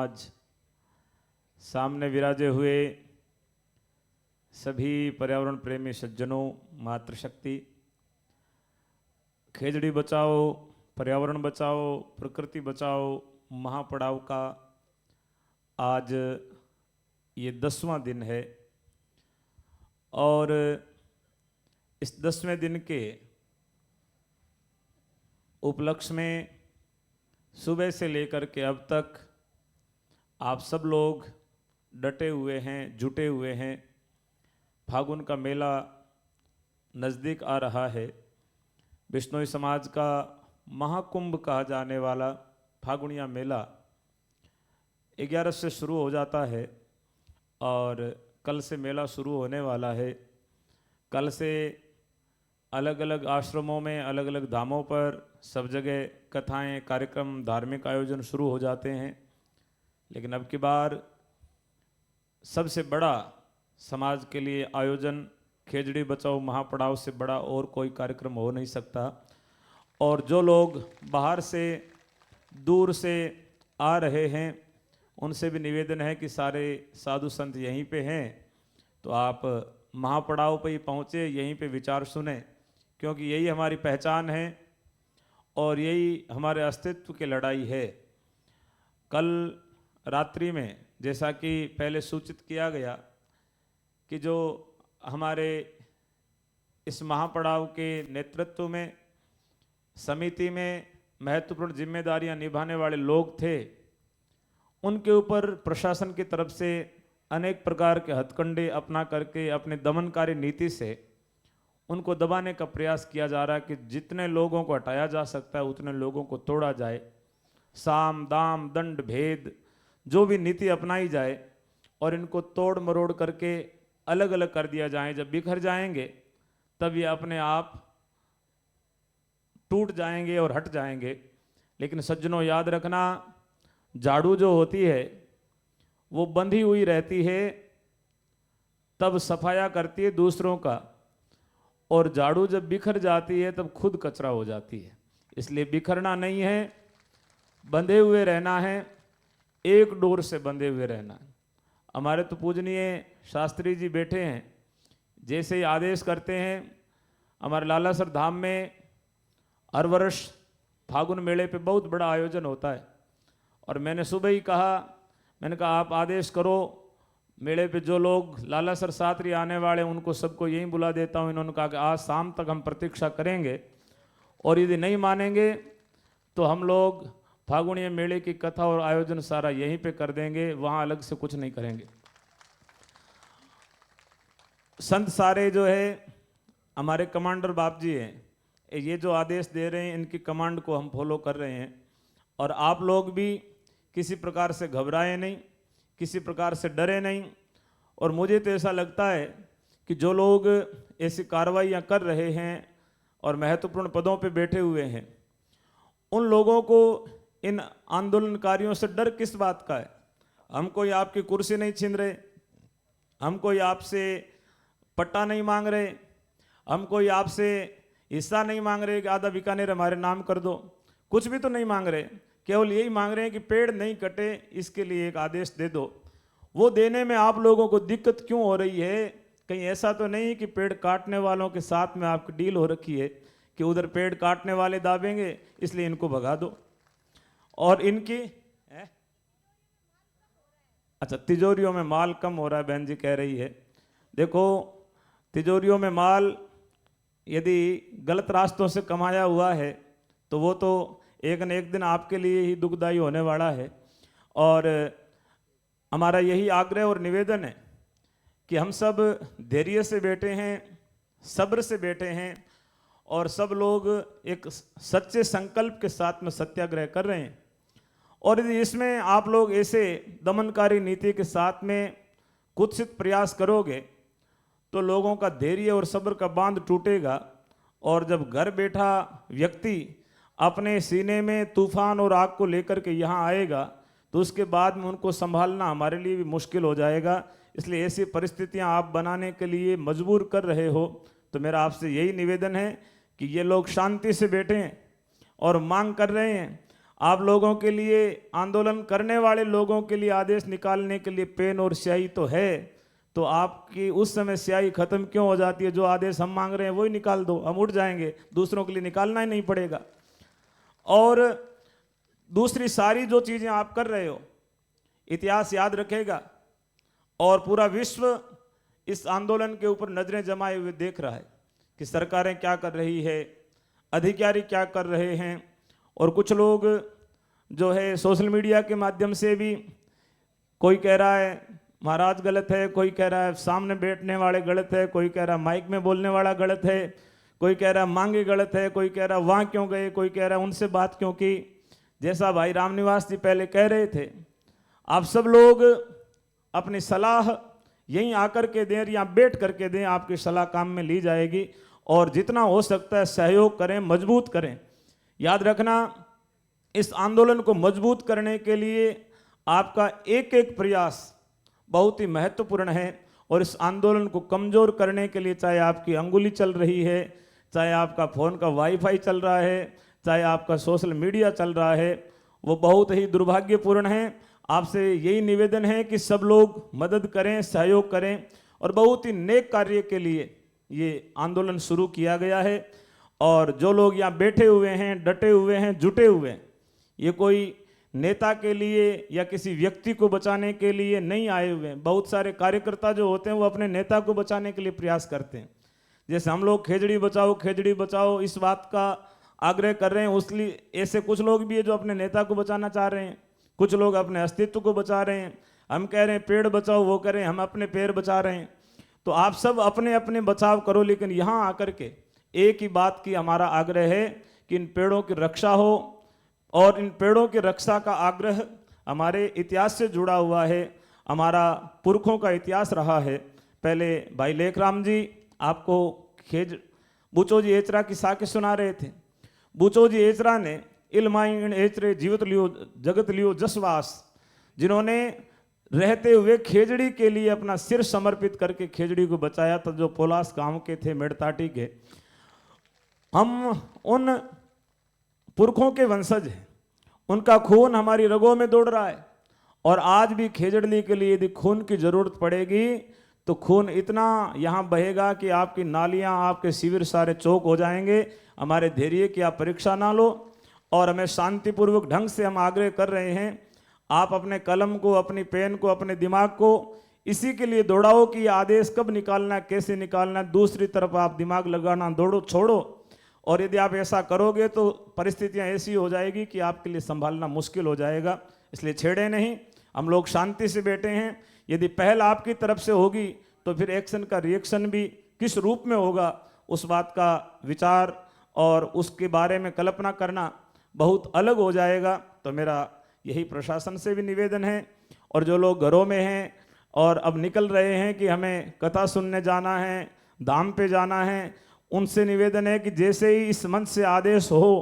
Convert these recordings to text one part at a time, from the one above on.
आज सामने विराजे हुए सभी पर्यावरण प्रेमी सज्जनों, मातृशक्ति, खेजड़ी बचाओ, पर्यावरण बचाओ, प्रकृति बचाओ महापड़ाव का आज ये 10वां दिन है और इस 10वें दिन के उपलक्ष्य में सुबह से लेकर के अब तक आप सब लोग डटे हुए हैं, जुटे हुए हैं। फागुन का मेला नज़दीक आ रहा है। बिश्नोई समाज का महाकुंभ कहा जाने वाला फागुनिया मेला 11 से शुरू हो जाता है और कल से मेला शुरू होने वाला है। कल से अलग अलग आश्रमों में, अलग अलग धामों पर सब जगह कथाएं, कार्यक्रम, धार्मिक आयोजन शुरू हो जाते हैं। लेकिन अब की बार सबसे बड़ा समाज के लिए आयोजन खेजड़ी बचाओ महापड़ाव से बड़ा और कोई कार्यक्रम हो नहीं सकता। और जो लोग बाहर से, दूर से आ रहे हैं, उनसे भी निवेदन है कि सारे साधु संत यहीं पे हैं, तो आप महापड़ाव पे ही पहुँचे, यहीं पे विचार सुने, क्योंकि यही हमारी पहचान है और यही हमारे अस्तित्व की लड़ाई है। कल रात्रि में जैसा कि पहले सूचित किया गया कि जो हमारे इस महापड़ाव के नेतृत्व में, समिति में महत्वपूर्ण जिम्मेदारियां निभाने वाले लोग थे, उनके ऊपर प्रशासन की तरफ से अनेक प्रकार के हथकंडे अपना करके अपने दमनकारी नीति से उनको दबाने का प्रयास किया जा रहा है कि जितने लोगों को हटाया जा सकता है उतने लोगों को तोड़ा जाए। साम दाम दंड भेद जो भी नीति अपनाई जाए और इनको तोड़ मरोड़ करके अलग अलग कर दिया जाए। जब बिखर जाएंगे तब ये अपने आप टूट जाएंगे और हट जाएंगे। लेकिन सज्जनों, याद रखना, झाड़ू जो होती है वो बंधी हुई रहती है, तब सफाया करती है दूसरों का, और झाड़ू जब बिखर जाती है तब खुद कचरा हो जाती है। इसलिए बिखरना नहीं है, बंधे हुए रहना है, एक डोर से बंधे हुए रहना है। हमारे तो पूजनीय शास्त्री जी बैठे हैं, जैसे ही आदेश करते हैं। हमारे लालासर धाम में हर वर्ष फागुन मेले पे बहुत बड़ा आयोजन होता है और मैंने सुबह ही कहा, मैंने कहा आप आदेश करो, मेले पे जो लोग लालासर सात्री आने वाले उनको सबको यहीं बुला देता हूँ। इन्होंने कहा कि आज शाम तक हम प्रतीक्षा करेंगे और यदि नहीं मानेंगे तो हम लोग फागुनिया मेले की कथा और आयोजन सारा यहीं पे कर देंगे, वहाँ अलग से कुछ नहीं करेंगे। संत सारे जो है हमारे कमांडर बाप जी हैं, ये जो आदेश दे रहे हैं इनकी कमांड को हम फॉलो कर रहे हैं। और आप लोग भी किसी प्रकार से घबराए नहीं, किसी प्रकार से डरे नहीं। और मुझे तो ऐसा लगता है कि जो लोग ऐसी कार्रवाइयाँ कर रहे हैं और महत्वपूर्ण पदों पे बैठे हुए हैं, उन लोगों को इन आंदोलनकारियों से डर किस बात का है? हम कोई आपकी कुर्सी नहीं छीन रहे, हम कोई आपसे पट्टा नहीं मांग रहे, हम कोई आपसे हिस्सा नहीं मांग रहे कि आधा बीकानेर हमारे नाम कर दो, कुछ भी तो नहीं मांग रहे। केवल यही मांग रहे हैं कि पेड़ नहीं कटे, इसके लिए एक आदेश दे दो। वो देने में आप लोगों को दिक्कत क्यों हो रही है? कहीं ऐसा तो नहीं कि पेड़ काटने वालों के साथ में आपकी डील हो रखी है कि उधर पेड़ काटने वाले दाबेंगे इसलिए इनको भगा दो और इनकी अच्छा, तिजोरियों में माल कम हो रहा है, बहन जी कह रही है। देखो, तिजोरियों में माल यदि गलत रास्तों से कमाया हुआ है तो वो तो एक न एक दिन आपके लिए ही दुखदायी होने वाला है। और हमारा यही आग्रह और निवेदन है कि हम सब धैर्य से बैठे हैं, सब्र से बैठे हैं और सब लोग एक सच्चे संकल्प के साथ में सत्याग्रह कर रहे हैं। और यदि इसमें आप लोग ऐसे दमनकारी नीति के साथ में कुत्सित प्रयास करोगे तो लोगों का धैर्य और सब्र का बांध टूटेगा। और जब घर बैठा व्यक्ति अपने सीने में तूफान और आग को लेकर के यहाँ आएगा तो उसके बाद में उनको संभालना हमारे लिए भी मुश्किल हो जाएगा। इसलिए ऐसी परिस्थितियाँ आप बनाने के लिए मजबूर कर रहे हो, तो मेरा आपसे यही निवेदन है कि ये लोग शांति से बैठें और मांग कर रहे हैं। आप लोगों के लिए, आंदोलन करने वाले लोगों के लिए आदेश निकालने के लिए पेन और स्याही तो है, तो आपकी उस समय स्याही खत्म क्यों हो जाती है? जो आदेश हम मांग रहे हैं वही निकाल दो, हम उठ जाएंगे, दूसरों के लिए निकालना ही नहीं पड़ेगा। और दूसरी सारी जो चीज़ें आप कर रहे हो, इतिहास याद रखेगा और पूरा विश्व इस आंदोलन के ऊपर नजरें जमाए हुए देख रहा है कि सरकारें क्या कर रही है, अधिकारी क्या कर रहे हैं। और कुछ लोग जो है सोशल मीडिया के माध्यम से भी, कोई कह रहा है महाराज गलत है, कोई कह रहा है सामने बैठने वाले गलत है, कोई कह रहा है माइक में बोलने वाला गलत है, कोई कह रहा है मांगे गलत है, कोई कह रहा है वहाँ क्यों गए, कोई कह रहा है उनसे बात क्यों की। जैसा भाई रामनिवास जी पहले कह रहे थे, आप सब लोग अपनी सलाह यहीं आकर के दें या बैठ करके दें, आपकी सलाह काम में ली जाएगी। और जितना हो सकता है सहयोग करें, मजबूत करें। याद रखना, इस आंदोलन को मजबूत करने के लिए आपका एक एक प्रयास बहुत ही महत्वपूर्ण है। और इस आंदोलन को कमज़ोर करने के लिए, चाहे आपकी अंगुली चल रही है, चाहे आपका फ़ोन का वाईफाई चल रहा है, चाहे आपका सोशल मीडिया चल रहा है, वो बहुत ही दुर्भाग्यपूर्ण है। आपसे यही निवेदन है कि सब लोग मदद करें, सहयोग करें। और बहुत ही नेक कार्य के लिए ये आंदोलन शुरू किया गया है। और जो लोग यहाँ बैठे हुए हैं, डटे हुए हैं, जुटे हुए हैं, ये कोई नेता के लिए या किसी व्यक्ति को बचाने के लिए नहीं आए हुए हैं। बहुत सारे कार्यकर्ता जो होते हैं वो अपने नेता को बचाने के लिए प्रयास करते हैं। जैसे हम लोग खेजड़ी बचाओ इस बात का आग्रह कर रहे हैं, उसलिए ऐसे कुछ लोग भी है जो अपने नेता को बचाना चाह रहे हैं, कुछ लोग अपने अस्तित्व को बचा रहे हैं। हम कह रहे हैं पेड़ बचाओ, वो करें हम अपने पैर बचा रहे हैं। तो आप सब अपने अपने बचाव करो, लेकिन यहाँ आकर के एक ही बात की हमारा आग्रह है कि इन पेड़ों की रक्षा हो। और इन पेड़ों की रक्षा का आग्रह हमारे इतिहास से जुड़ा हुआ है, हमारा पुरखों का इतिहास रहा है। पहले भाई लेखराम जी आपको बूचो जी एचरा की साके सुना रहे थे। बूचो जी एचरा ने इलमाइन एचरे जीवित लियो जगत लियो जसवास, जिन्होंने रहते हुए खेजड़ी के लिए अपना सिर समर्पित करके खेजड़ी को बचाया था, जो पोलास गांव के थे, मेड़ताटी के। हम उन पुरखों के वंशज हैं, उनका खून हमारी रगों में दौड़ रहा है। और आज भी खेजड़ली के लिए यदि खून की जरूरत पड़ेगी तो खून इतना यहाँ बहेगा कि आपकी नालियाँ, आपके शिविर सारे चौक हो जाएंगे। हमारे धैर्य की आप परीक्षा ना लो। और हमें शांतिपूर्वक ढंग से हम आग्रह कर रहे हैं, आप अपने कलम को, अपनी पेन को, अपने दिमाग को इसी के लिए दौड़ाओ कि आदेश कब निकालना है, कैसे निकालना है। दूसरी तरफ आप दिमाग लगाना दौड़ो छोड़ो। और यदि आप ऐसा करोगे तो परिस्थितियां ऐसी हो जाएगी कि आपके लिए संभालना मुश्किल हो जाएगा। इसलिए छेड़े नहीं, हम लोग शांति से बैठे हैं। यदि पहल आपकी तरफ से होगी तो फिर एक्शन का रिएक्शन भी किस रूप में होगा, उस बात का विचार और उसके बारे में कल्पना करना बहुत अलग हो जाएगा। तो मेरा यही प्रशासन से भी निवेदन है। और जो लोग घरों में हैं और अब निकल रहे हैं कि हमें कथा सुनने जाना है, धाम पे जाना है, उनसे निवेदन है कि जैसे ही इस मंच से आदेश हो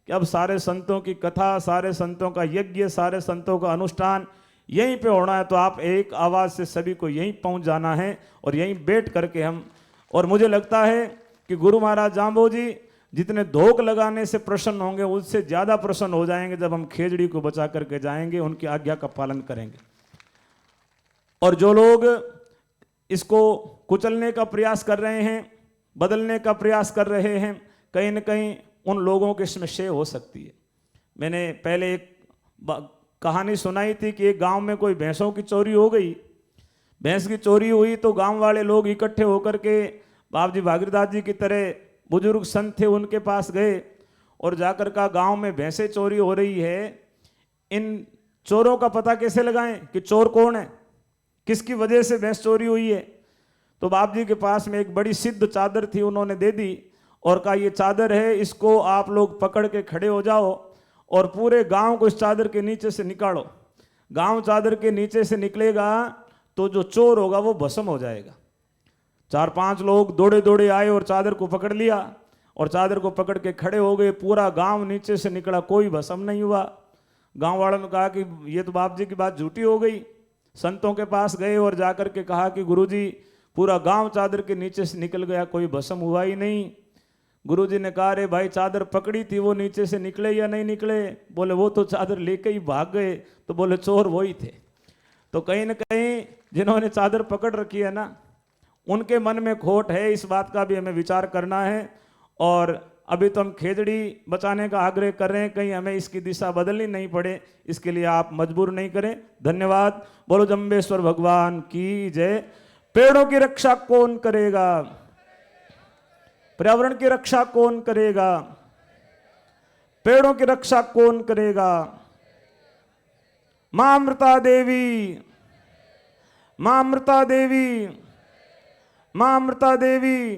कि अब सारे संतों की कथा, सारे संतों का यज्ञ, सारे संतों का अनुष्ठान यहीं पे होना है, तो आप एक आवाज़ से सभी को यहीं पहुंच जाना है और यहीं बैठ करके हम। और मुझे लगता है कि गुरु महाराज जाम्बो जी जितने धोख लगाने से प्रसन्न होंगे, उससे ज़्यादा प्रसन्न हो जाएंगे जब हम खेजड़ी को बचा करके जाएंगे, उनकी आज्ञा का पालन करेंगे। और जो लोग इसको कुचलने का प्रयास कर रहे हैं, बदलने का प्रयास कर रहे हैं, कहीं न कहीं उन लोगों के इसमें शेय हो सकती है। मैंने पहले एक कहानी सुनाई थी कि एक गांव में कोई भैंसों की चोरी हो गई। भैंस की चोरी हुई तो गांव वाले लोग इकट्ठे होकर के बाप जी भागीरदास जी की तरह बुजुर्ग संत थे, उनके पास गए और जाकर का गांव में भैंसें चोरी हो रही है, इन चोरों का पता कैसे लगाएं कि चोर कौन है, किसकी वजह से भैंस चोरी हुई है। तो बाप जी के पास में एक बड़ी सिद्ध चादर थी, उन्होंने दे दी और कहा ये चादर है, इसको आप लोग पकड़ के खड़े हो जाओ और पूरे गांव को इस चादर के नीचे से निकालो। गांव चादर के नीचे से निकलेगा तो जो चोर होगा वो भस्म हो जाएगा। 4-5 लोग दौड़े दौड़े आए और चादर को पकड़ लिया और चादर को पकड़ के खड़े हो गए। पूरा गांव नीचे से निकला, कोई भस्म नहीं हुआ। गांव वालों ने कहा कि ये तो बाप जी की बात झूठी हो गई। संतों के पास गए और जाकर के कहा कि गुरुजी पूरा गांव चादर के नीचे से निकल गया, कोई भस्म हुआ ही नहीं। गुरुजी ने कहा रे भाई चादर पकड़ी थी वो नीचे से निकले या नहीं निकले? बोले वो तो चादर लेके ही भाग गए। तो बोले चोर वो ही थे। तो कहीं ना कहीं जिन्होंने चादर पकड़ रखी है ना, उनके मन में खोट है, इस बात का भी हमें विचार करना है। और अभी तो हम खेजड़ी बचाने का आग्रह कर रहे हैं, कहीं हमें इसकी दिशा बदलनी नहीं पड़े, इसके लिए आप मजबूर नहीं करें। धन्यवाद। बोलो जम्बेश्वर भगवान की जय। पेड़ों की रक्षा कौन करेगा? पर्यावरण की रक्षा कौन करेगा? पेड़ों की रक्षा कौन करेगा? मां अमृता देवी, मां अमृता देवी, मां अमृता देवी।